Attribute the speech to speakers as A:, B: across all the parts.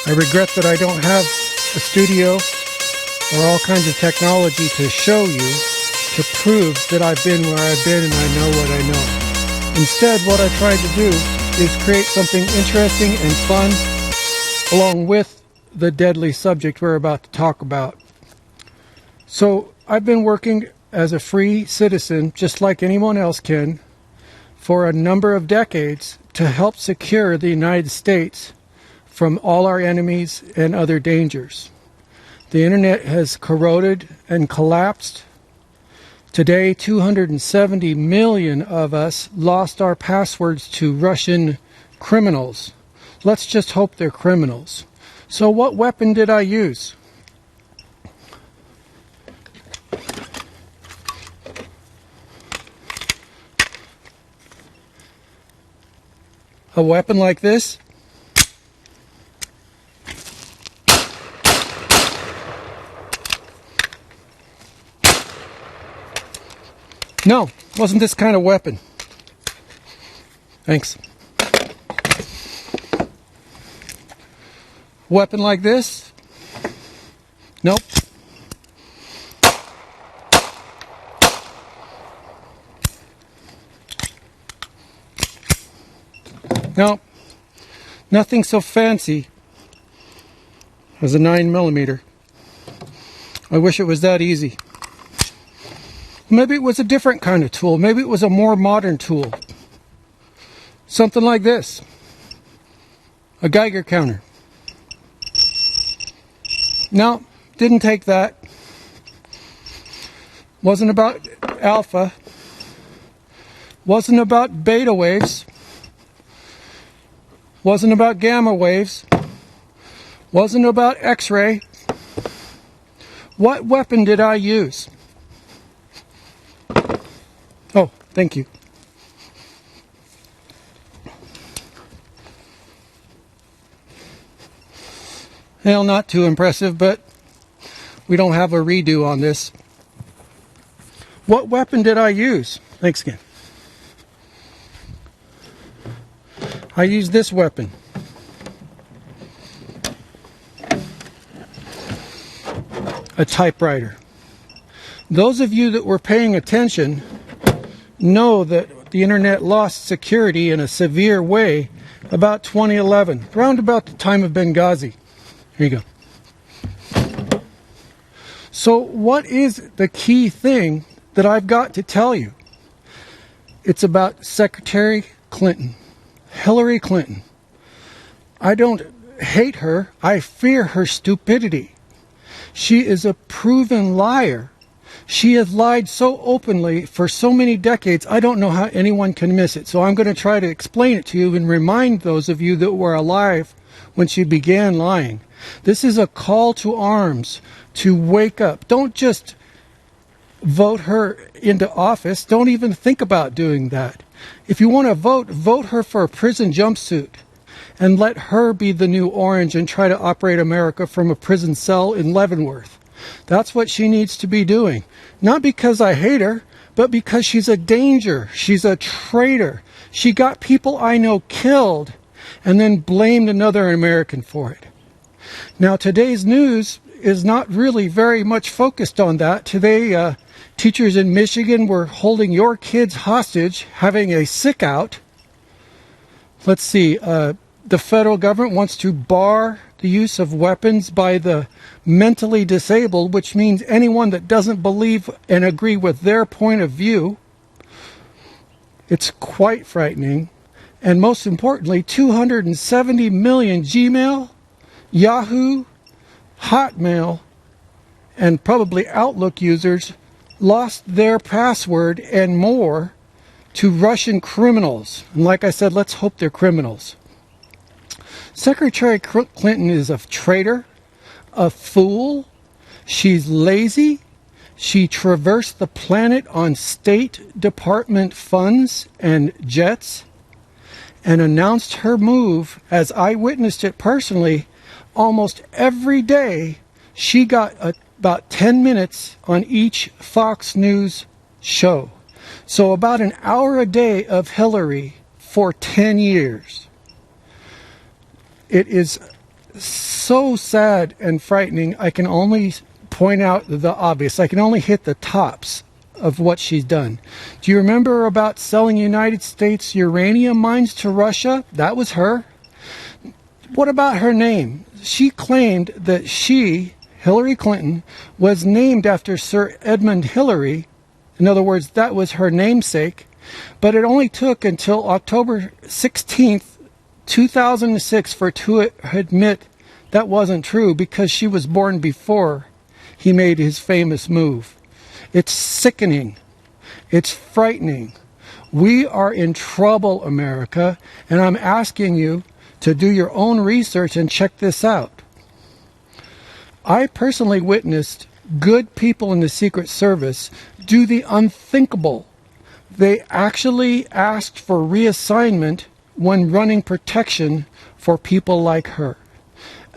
A: I regret that I don't have a studio or all kinds of technology to show you, to prove that I've been where I've been and I know what I know. Instead, what I tried to do is create something interesting and fun along with the deadly subject we're about to talk about. So I've been working as a free citizen, just like anyone else can, for a number of decades to help secure the United States from all our enemies and other dangers. The internet has corroded and collapsed. Today, 270 million of us lost our passwords to Russian criminals. Let's just hope they're criminals. So what weapon did I use? A weapon like this? No, wasn't this kind of weapon. Thanks. Weapon like this? Nope. Nope. Nothing so fancy as a 9mm. I wish it was that easy. Maybe it was a different kind of tool. Maybe it was a more modern tool. Something like this. A Geiger counter. No, didn't take that. Wasn't about alpha. Wasn't about beta waves. Wasn't about gamma waves. Wasn't about X-ray. What weapon did I use? Oh, thank you. Well, not too impressive, but we don't have a redo on this. What weapon did I use? Thanks again. I used this weapon. A typewriter. Those of you that were paying attention know that the internet lost security in a severe way about 2011, around about the time of Benghazi. Here you go. So what is the key thing that I've got to tell you? It's about Secretary Clinton, Hillary Clinton. I don't hate her, I fear her stupidity. She is a proven liar. She has lied so openly for so many decades, I don't know how anyone can miss it. So I'm going to try to explain it to you and remind those of you that were alive when she began lying. This is a call to arms, to wake up. Don't just vote her into office. Don't even think about doing that. If you want to vote, vote her for a prison jumpsuit and let her be the new Orange and try to operate America from a prison cell in Leavenworth. That's what she needs to be doing. Not because I hate her, but because she's a danger. She's a traitor. She got people I know killed and then blamed another American for it. Now, today's news is not really very much focused on that. Today, teachers in Michigan were holding your kids hostage, having a sick out. Let's see, the federal government wants to bar the use of weapons by the mentally disabled, which means anyone that doesn't believe and agree with their point of view. It's quite frightening. And most importantly, 270 million Gmail, Yahoo, Hotmail, and probably Outlook users lost their password and more to Russian criminals. And like I said, let's hope they're criminals. Secretary Clinton is a traitor, a fool. She's lazy. She traversed the planet on State Department funds and jets and announced her move, as I witnessed it personally, almost every day. She got about 10 minutes on each Fox News show. So about an hour a day of Hillary for 10 years. It is so sad and frightening. I can only point out the obvious. I can only hit the tops of what she's done. Do you remember about selling United States uranium mines to Russia? That was her. What about her name? She claimed that she, Hillary Clinton, was named after Sir Edmund Hillary. In other words, that was her namesake. But it only took until October 16th, 2006 for her to admit that wasn't true, because she was born before he made his famous move. It's sickening. It's frightening. We are in trouble, America, and I'm asking you to do your own research and check this out. I personally witnessed good people in the Secret Service do the unthinkable. They actually asked for reassignment when running protection for people like her.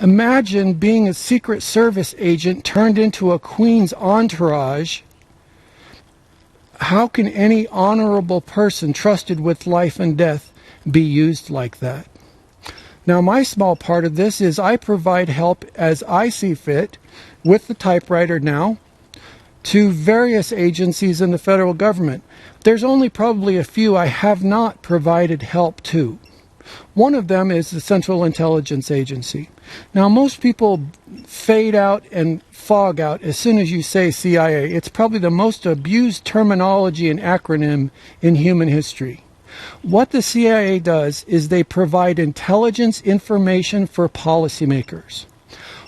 A: Imagine being a Secret Service agent turned into a queen's entourage. How can any honorable person trusted with life and death be used like that? Now, my small part of this is I provide help as I see fit with the typewriter now to various agencies in the federal government. There's only probably a few I have not provided help to. One of them is the Central Intelligence Agency. Now, most people fade out and fog out as soon as you say CIA. It's probably the most abused terminology and acronym in human history. What the CIA does is they provide intelligence information for policymakers.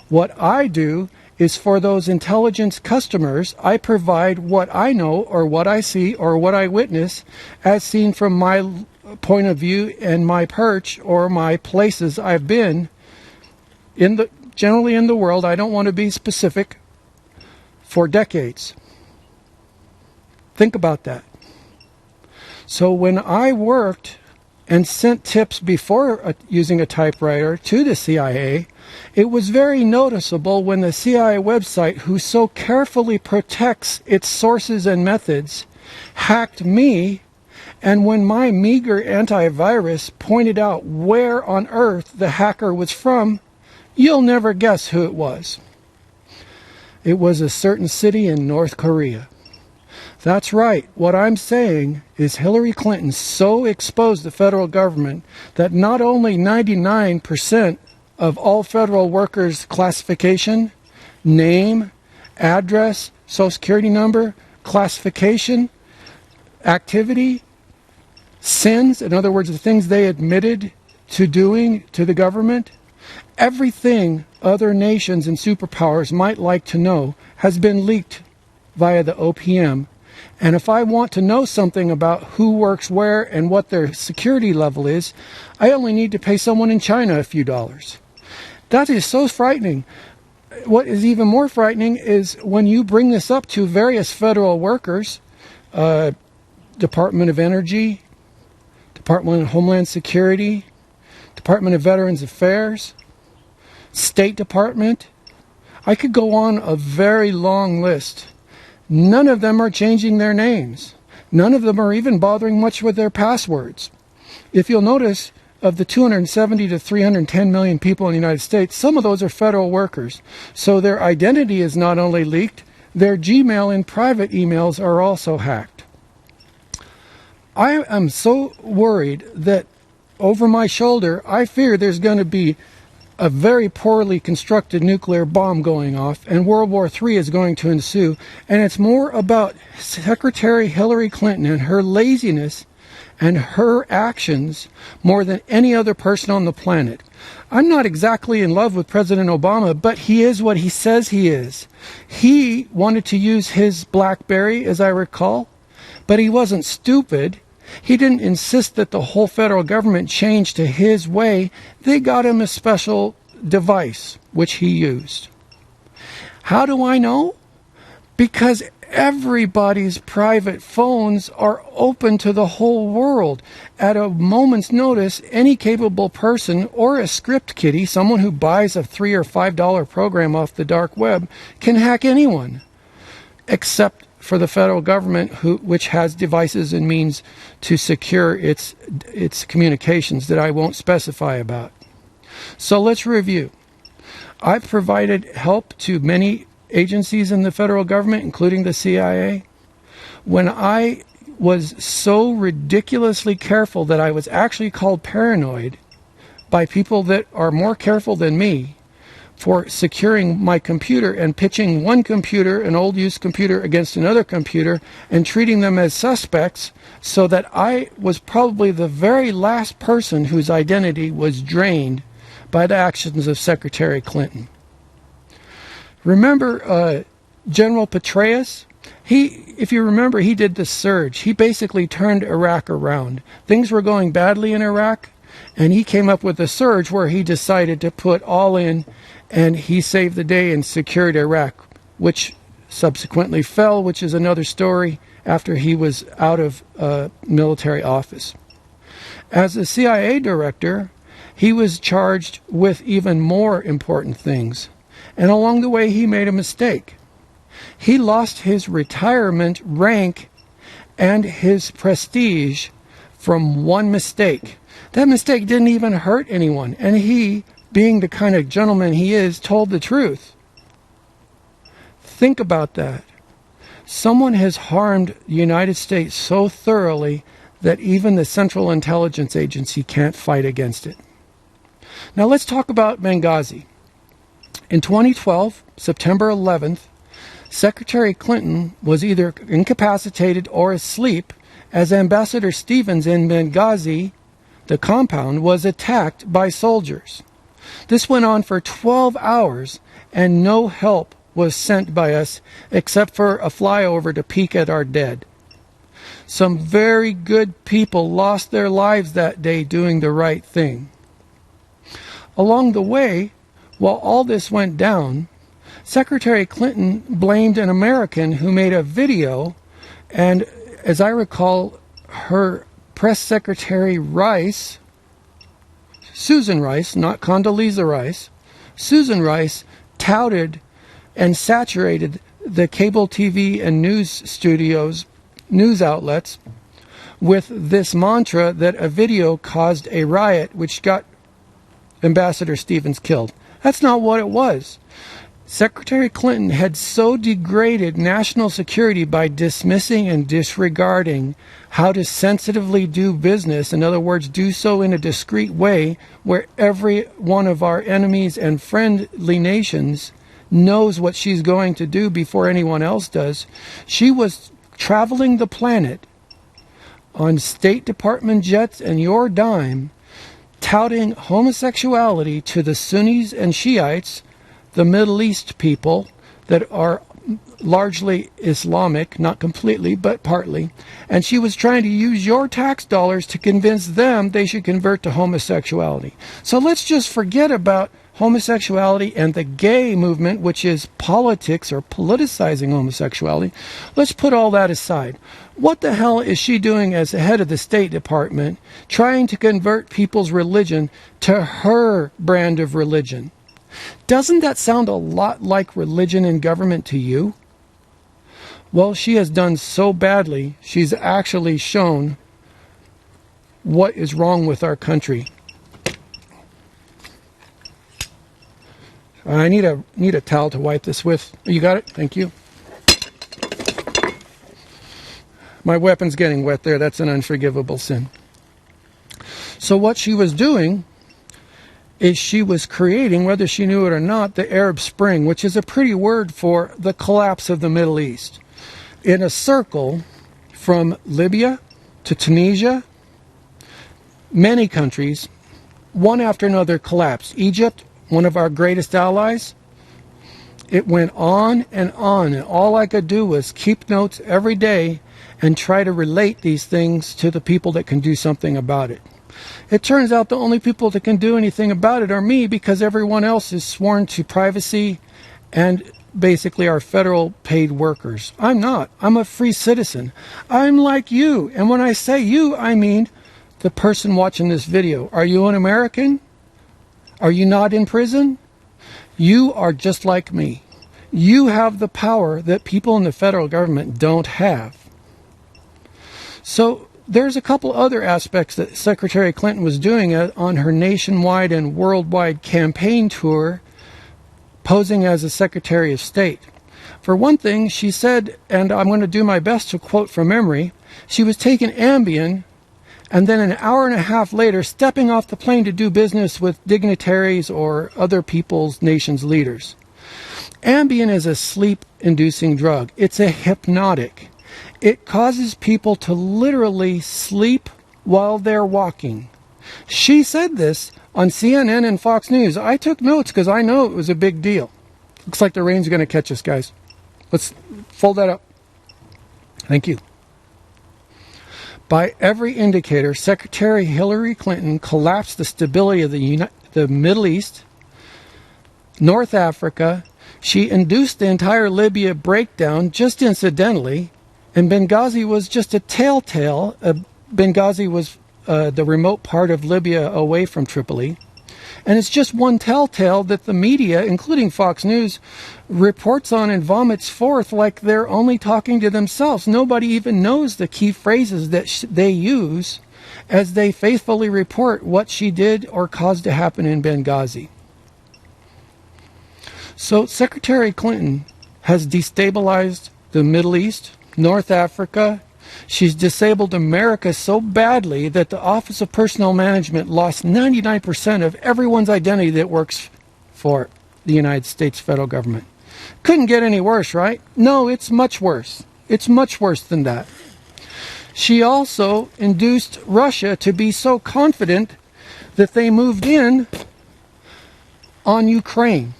A: What I do is for those intelligence customers, I provide what I know or what I see or what I witness as seen from my point of view and my perch or my places I've been generally in the world. I don't want to be specific, for decades. Think about that. So when I worked and sent tips before using a typewriter to the CIA, it was very noticeable when the CIA website, who so carefully protects its sources and methods, hacked me, and when my meager antivirus pointed out where on earth the hacker was from, you'll never guess who it was. It was a certain city in North Korea. That's right. What I'm saying is Hillary Clinton so exposed the federal government that not only 99% of all federal workers' classification, name, address, social security number, classification, activity, sins, in other words, the things they admitted to doing to the government, everything other nations and superpowers might like to know has been leaked via the OPM. And if I want to know something about who works where and what their security level is, I only need to pay someone in China a few dollars. That is so frightening. What is even more frightening is when you bring this up to various federal workers, Department of Energy, Department of Homeland Security, Department of Veterans Affairs, State Department. I could go on a very long list. None of them are changing their names. None of them are even bothering much with their passwords. If you'll notice, of the 270 to 310 million people in the United States, some of those are federal workers. So their identity is not only leaked, their Gmail and private emails are also hacked. I am so worried that over my shoulder, I fear there's going to be a very poorly constructed nuclear bomb going off, and World War III is going to ensue. And it's more about Secretary Hillary Clinton and her laziness and her actions more than any other person on the planet. I'm not exactly in love with President Obama, but he is what he says he is. He wanted to use his BlackBerry, as I recall, but he wasn't stupid. He didn't insist that the whole federal government change to his way. They got him a special device, which he used. How do I know? Because everybody's private phones are open to the whole world. At a moment's notice, any capable person or a script kiddie, someone who buys a $3 or $5 program off the dark web, can hack anyone, except for the federal government, which has devices and means to secure its communications that I won't specify about. So let's review. I've provided help to many agencies in the federal government, including the CIA. When I was so ridiculously careful that I was actually called paranoid by people that are more careful than me for securing my computer and pitching one computer, an old used computer, against another computer and treating them as suspects, so that I was probably the very last person whose identity was drained by the actions of Secretary Clinton. Remember General Petraeus? If you remember, he did the surge. He basically turned Iraq around. Things were going badly in Iraq, and he came up with a surge where he decided to put all in, and he saved the day and secured Iraq, which subsequently fell, which is another story, after he was out of military office. As a CIA director, he was charged with even more important things. And along the way, he made a mistake. He lost his retirement rank and his prestige from one mistake. That mistake didn't even hurt anyone. And he, being the kind of gentleman he is, told the truth. Think about that. Someone has harmed the United States so thoroughly that even the Central Intelligence Agency can't fight against it. Now let's talk about Benghazi. In 2012, September 11th, Secretary Clinton was either incapacitated or asleep as Ambassador Stevens in Benghazi, the compound, was attacked by soldiers. This went on for 12 hours and no help was sent by us except for a flyover to peek at our dead. Some very good people lost their lives that day doing the right thing. Along the way, while all this went down, Secretary Clinton blamed an American who made a video, and as I recall, her press secretary Rice, Susan Rice, not Condoleezza Rice, Susan Rice touted and saturated the cable TV and news studios, news outlets, with this mantra that a video caused a riot which got Ambassador Stevens killed. That's not what it was. Secretary Clinton had so degraded national security by dismissing and disregarding how to sensitively do business, in other words, do so in a discreet way where every one of our enemies and friendly nations knows what she's going to do before anyone else does. She was traveling the planet on State Department jets and your dime, touting homosexuality to the Sunnis and Shiites, the Middle East people that are largely Islamic, not completely, but partly. And she was trying to use your tax dollars to convince them they should convert to homosexuality. So let's just forget about homosexuality and the gay movement, which is politics or politicizing homosexuality. Let's put all that aside. What the hell is she doing as the head of the State Department, trying to convert people's religion to her brand of religion? Doesn't that sound a lot like religion and government to you? Well, she has done so badly, she's actually shown what is wrong with our country. I need a towel to wipe this with. You got it? Thank you. My weapon's getting wet there. That's an unforgivable sin. So what she was doing is she was creating, whether she knew it or not, the Arab Spring, which is a pretty word for the collapse of the Middle East. In a circle from Libya to Tunisia, many countries, one after another, collapsed. Egypt, one of our greatest allies, it went on, and all I could do was keep notes every day and try to relate these things to the people that can do something about it. It turns out the only people that can do anything about it are me, because everyone else is sworn to privacy and basically are federal paid workers. I'm not. I'm a free citizen. I'm like you. And when I say you, I mean the person watching this video. Are you an American? Are you not in prison? You are just like me. You have the power that people in the federal government don't have. So there's a couple other aspects that Secretary Clinton was doing on her nationwide and worldwide campaign tour posing as a Secretary of State. For one thing, she said, and I'm going to do my best to quote from memory, she was taking Ambien and then an hour and a half later stepping off the plane to do business with dignitaries or other people's nations' leaders. Ambien is a sleep-inducing drug. It's a hypnotic. It causes people to literally sleep while they're walking. She said this on CNN and Fox News. I took notes because I know it was a big deal. Looks like the rain's going to catch us, guys. Let's fold that up. Thank you. By every indicator, Secretary Hillary Clinton collapsed the stability of the Middle East, North Africa. She induced the entire Libya breakdown just incidentally, and Benghazi was just a telltale. Benghazi was the remote part of Libya away from Tripoli. And it's just one telltale that the media, including Fox News, reports on and vomits forth like they're only talking to themselves. Nobody even knows the key phrases that they use as they faithfully report what she did or caused to happen in Benghazi. So Secretary Clinton has destabilized the Middle East, North Africa. She's disabled America so badly that the Office of Personnel Management lost 99% of everyone's identity that works for the United States federal government. Couldn't get any worse, right? No, it's much worse. It's much worse than that. She also induced Russia to be so confident that they moved in on Ukraine.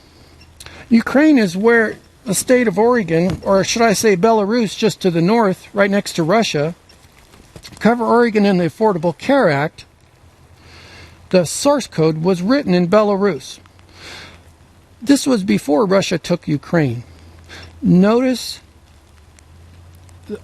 A: Ukraine is where the state of Oregon, or should I say Belarus, just to the north, right next to Russia, cover Oregon in the Affordable Care Act. The source code was written in Belarus. This was before Russia took Ukraine. Notice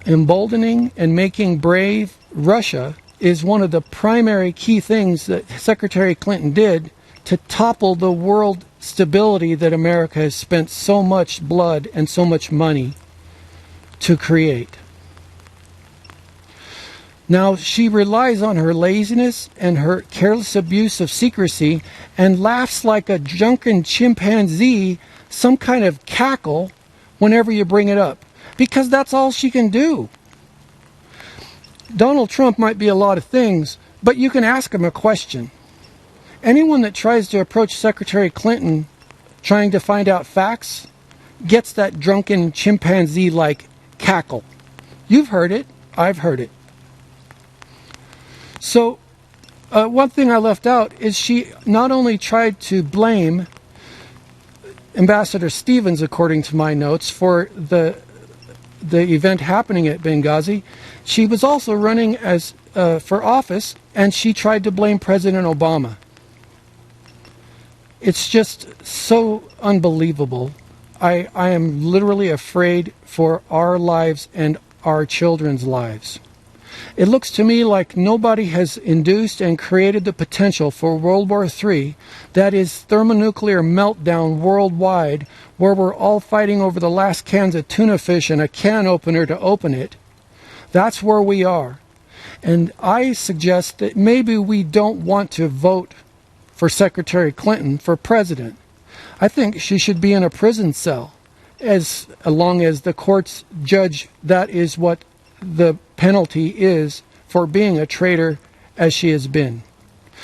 A: emboldening and making brave Russia is one of the primary key things that Secretary Clinton did to topple the world stability that America has spent so much blood and so much money to create. Now, she relies on her laziness and her careless abuse of secrecy and laughs like a drunken chimpanzee, some kind of cackle, whenever you bring it up, because that's all she can do. Donald Trump might be a lot of things, but you can ask him a question. Anyone that tries to approach Secretary Clinton trying to find out facts gets that drunken chimpanzee-like cackle. You've heard it. I've heard it. So, one thing I left out is she not only tried to blame Ambassador Stevens, according to my notes, for the event happening at Benghazi, she was also running as for office, and she tried to blame President Obama. It's just so unbelievable. I am literally afraid for our lives and our children's lives. It looks to me like nobody has induced and created the potential for World War III, that is thermonuclear meltdown worldwide, where we're all fighting over the last cans of tuna fish and a can opener to open it. That's where we are. And I suggest that maybe we don't want to vote for Secretary Clinton for president. I think she should be in a prison cell as long as the courts judge that is what the penalty is for being a traitor as she has been.